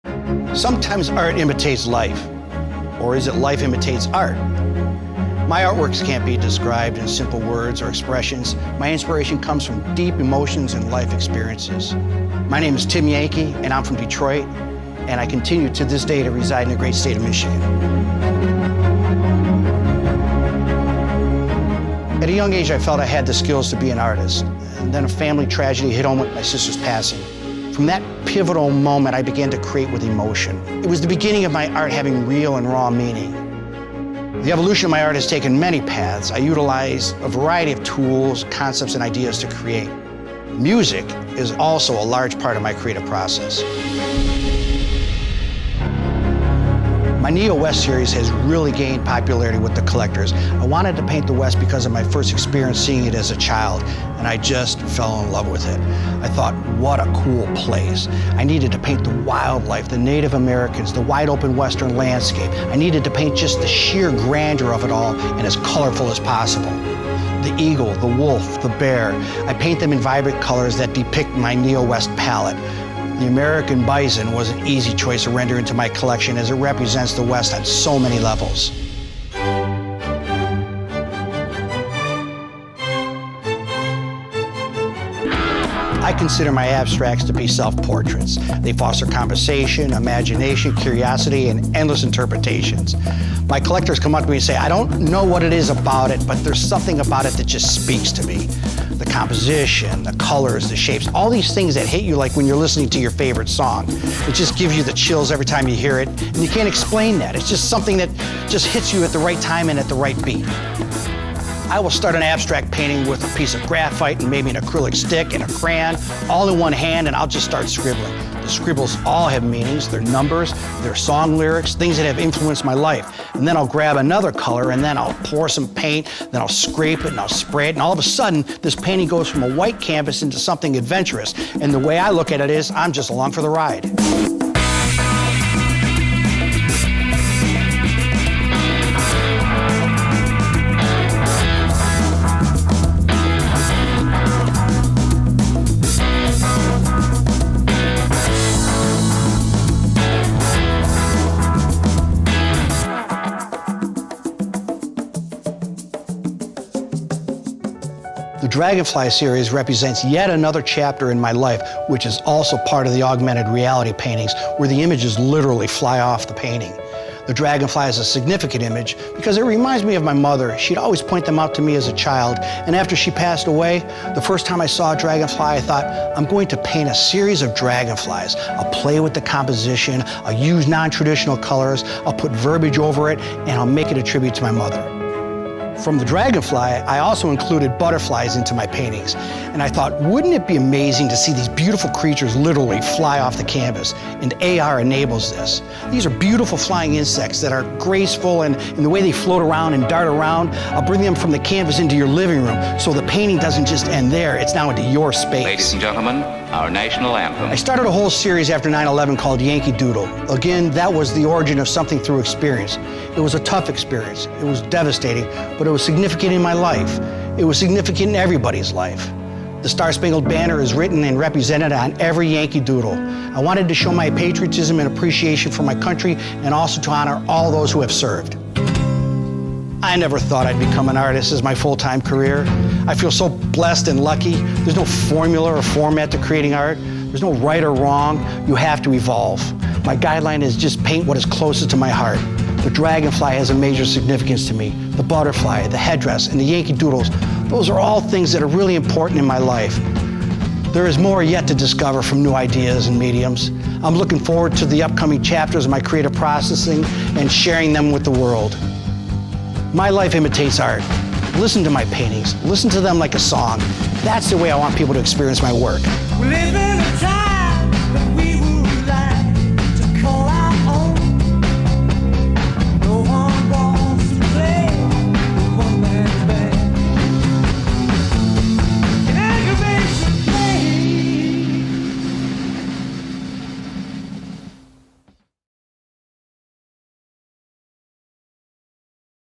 Sometimes art imitates life, or is it life imitates art? My artworks can't be described in simple words or expressions. My inspiration comes from deep emotions and life experiences. My name is Tim Yanke, and I'm from Detroit, and I continue to this day to reside in the great state of Michigan. At a young age, I felt I had the skills to be an artist, and then a family tragedy hit home with my sister's passing. From that pivotal moment, I began to create with emotion. It was the beginning of my art having real and raw meaning. The evolution of my art has taken many paths. I utilize a variety of tools, concepts, and ideas to create. Music is also a large part of my creative process. My Neo-West series has really gained popularity with the collectors. I wanted to paint the West because of my first experience seeing it as a child, and I just fell in love with it. I thought, what a cool place. I needed to paint the wildlife, the Native Americans, the wide open Western landscape. I needed to paint just the sheer grandeur of it all and as colorful as possible. The eagle, the wolf, the bear. I paint them in vibrant colors that depict my Neo-West palette. The American bison was an easy choice to render into my collection as it represents the West on so many levels. I consider my abstracts to be self-portraits. They foster conversation, imagination, curiosity, and endless interpretations. My collectors come up to me and say, I don't know what it is about it, but there's something about it that just speaks to me. The composition, the colors, the shapes, all these things that hit you like when you're listening to your favorite song. It just gives you the chills every time you hear it, and you can't explain that. It's just something that just hits you at the right time and at the right beat. I will start an abstract painting with a piece of graphite and maybe an acrylic stick and a crayon, all in one hand, and I'll just start scribbling. The scribbles all have meanings, they're numbers, they're song lyrics, things that have influenced my life. And then I'll grab another color and then I'll pour some paint, then I'll scrape it and I'll spray it, and all of a sudden, this painting goes from a white canvas into something adventurous. And the way I look at it is, I'm just along for the ride. The Dragonfly series represents yet another chapter in my life, which is also part of the augmented reality paintings, where the images literally fly off the painting. The dragonfly is a significant image because it reminds me of my mother. She'd always point them out to me as a child, and after she passed away, the first time I saw a dragonfly, I thought, I'm going to paint a series of dragonflies. I'll play with the composition, I'll use non-traditional colors, I'll put verbiage over it, and I'll make it a tribute to my mother. From the dragonfly, I also included butterflies into my paintings. And I thought, wouldn't it be amazing to see these beautiful creatures literally fly off the canvas? And AR enables this. These are beautiful flying insects that are graceful, and in the way they float around and dart around, I'll bring them from the canvas into your living room, so the painting doesn't just end there, it's now into your space. Ladies and gentlemen, our national anthem. I started a whole series after 9/11 called Yankee Doodle. Again, that was the origin of something through experience. It was a tough experience. It was devastating, but it was significant in my life. It was significant in everybody's life. The Star-Spangled Banner is written and represented on every Yankee Doodle. I wanted to show my patriotism and appreciation for my country, and also to honor all those who have served. I never thought I'd become an artist as my full-time career. I feel so blessed and lucky. There's no formula or format to creating art. There's no right or wrong. You have to evolve. My guideline is just paint what is closest to my heart. The dragonfly has a major significance to me. The butterfly, the headdress, and the Yankee Doodles, those are all things that are really important in my life. There is more yet to discover from new ideas and mediums. I'm looking forward to the upcoming chapters of my creative processing and sharing them with the world. My life imitates art. Listen to my paintings. Listen to them like a song. That's the way I want people to experience my work. We live in a time